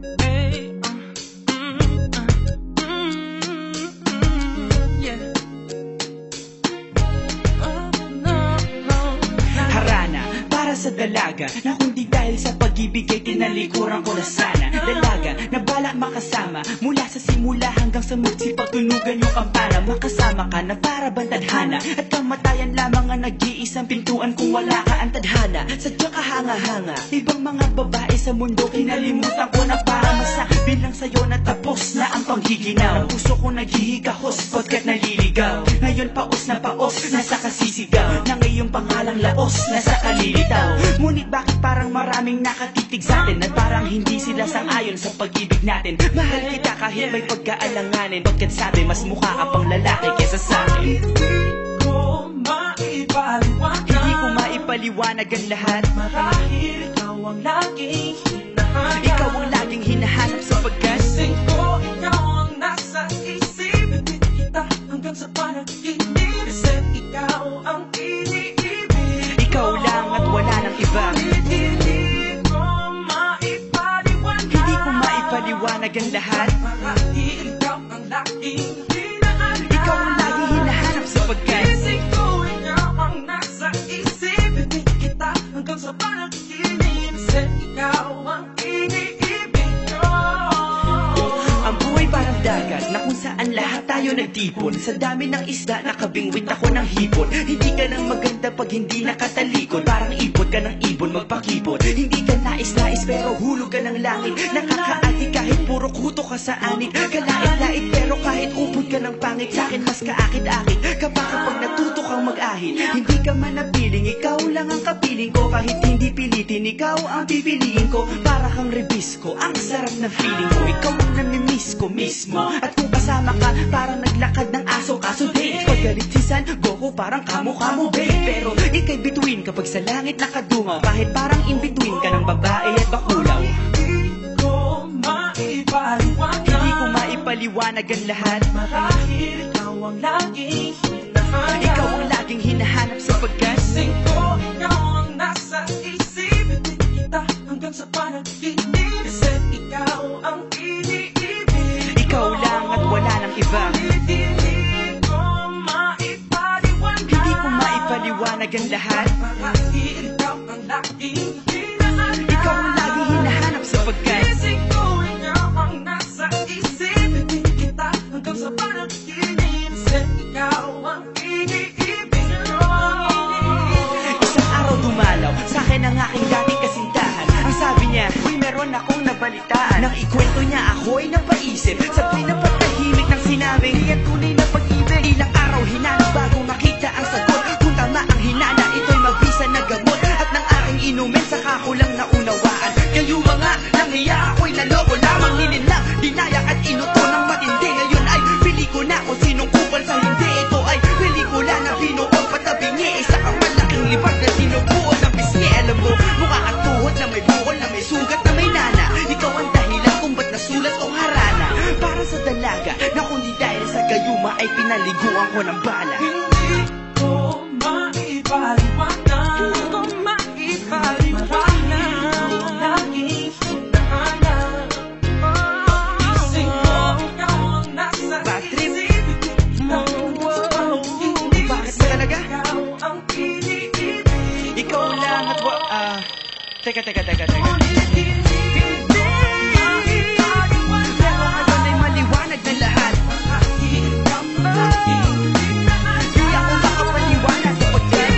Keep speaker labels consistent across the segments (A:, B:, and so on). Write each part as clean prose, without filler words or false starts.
A: Hey, yeah. Oh, no, no.
B: Harana para sa dalaga na kundi dahil sa pag-ibig ay tinalikuran ko na sana. Dalaga na balak makasama mula sa simula hanggang sa magsipagtunugan yung kampana. Makasama ka na para bang tadhana at kamatayan lamang ang nag-iisang pintuan kung wala ka ang tadhana. Sadyang kahanga-hanga ibang mga babae sa mundo kinalimutan ko na para masabi lang sa'yo na tapos na ang panggiginaw. Ang puso ko naghihigahos pagkat naliligaw. Ngayon paos na paos nasa kasisigaw na ngayong pangalang laos nasa kalilitaw. Ngunit bakit parang maraming nakatitig sa atin at parang hindi sila sang-ayon sa pag-ibig natin. Mahal kita kahit may pagkaalanganin, pagkat sabi mas mukha ka pang lalaki kesa sa'kin. Hindi ko maipaliwanag ang lahat.
A: Marahil ikaw ang laging hinahanap.
B: Ikaw ang laging hinahanap sapagkat
A: Gising ko, ikaw ang nasa isip. Ibig kita hanggang sa panaginip. Kasi ikaw ang iniibig.
B: ikaw lang at wala nang iba.
A: Hindi ko maipaliwanag.
B: Hindi ko maipaliwanag ang lahat.
A: Marahil ikaw ang laging hinahanap.
B: Ikaw ang laging hinahanap sapagkat
A: Gising ko, ikaw ang nasa isip. Ibig kita hanggang sa panaginip. Kasi ikaw ang iniibig ko.
B: ang buhay parang dagat na kung saan lahat tayo nagtipon. Sa dami ng isda nakabingwit ako ng hipon. Hindi ka nang maganda pag hindi nakatalikod. Parang ipot ka ng ibon magpakipot. Hindi ka nais-nais pero hulog ka ng langit. Nakakaati kahit puro kuto ka sa anit. Kalait-lait pero kahit upod ka ng pangit. Sa'kin mas kaakit-akit kapag natuto kang mag-ahit. Hindi ka man napiling, ikaw lang ang kapiling ko. Kahit hindi pilitin, ikaw ang pipiliin ko. Para kang rebisco, ang sarap na feeling ko. Ikaw ang namimiss ko mismo. At kung kasama ka, parang naglakad ng aso. Kaso date, pag galit si San Goku, parang kamo-kamo babe. Pero ika'y bituin kapag sa langit nakadungaw. Kahit parang in-between ka ng babae at bakulaw.
A: Hindi ko maipaliwanag.
B: Hindi ko maipaliwanag ang lahat.
A: Marahil ikaw ang laging hinahanap.
B: Ikaw ang laging hinahanap sapagkat
A: Gising ko, ikaw ang nasa isip. Ibig kita hanggang sa panaginip. Kasi ikaw ang iniibig.
B: ikaw lang at wala nang iba.
A: Hindi ko maipaliwanag.
B: Hindi ko maipaliwanag ang lahat.
A: Marahil ikaw ang laging hinahanap.
B: Ikaw ang laging hinahanap sapagkat
A: Gising ko, ikaw ang nasa isip. Ibig kita hanggang sa panaginip. Kasi ikaw ang iniibig ko.
B: isang araw dumalaw sa'kin ang aking dating kasintahan. Ang sabi niya, uy meron akong nabalitaan. Nang ikwento niya ako'y napaisip. Sabay na patahimik ng sinabing di yan tunay na pag-ibig. Ilang araw hinanap bago makita ang sagot. Kung tama ang hinana, ito'y mabisa na gamot. At nang aking inumin, saka ko lang naunawaan. Kayo mga langhiya, ako'y naloko lamang. Nilinlang, dinayak at inuto ng matindi. Ngayon ay pelikula kung sinong kupal sa hindi. Ito ay pelikula na binuong patabingi. Isa kang malaking libag na sinubuo ng pisngi. Alam mo, mukha kang tuhod na may bukol, na may sugat, na may nana. Ikaw ang dahilan kung ba't nasulat o harana. Para sa dalaga na kundi dahil sa gayuma ay pinaliguan ko ng bala.
A: Hindi ko maipaliwanag. Hindi ko maipaliwanag. Laging hinahanap. Gising ko, ikaw ang nasa
B: Bad trip.
A: isip. Bakit
B: Bakit ba talaga?
A: ikaw ang iniibig?
B: Ikaw lang at Teka. Pero ngayon ay maliwanag na lahat. Di ako makapaniwanag sapagkat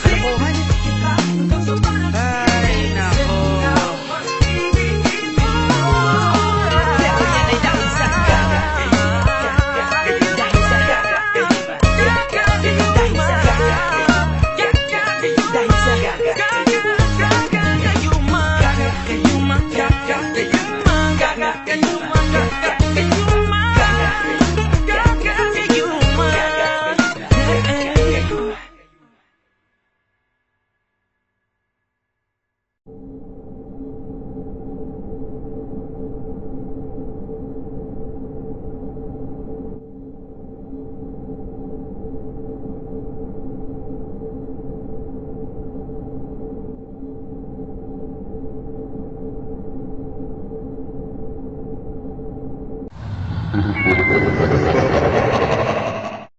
B: kalokohan. Ay, nako. Pero yan ay dahil sa gaga. Dahil sa gaga. Dahil sa gaga. Dahil sa gaga.
C: Thank you.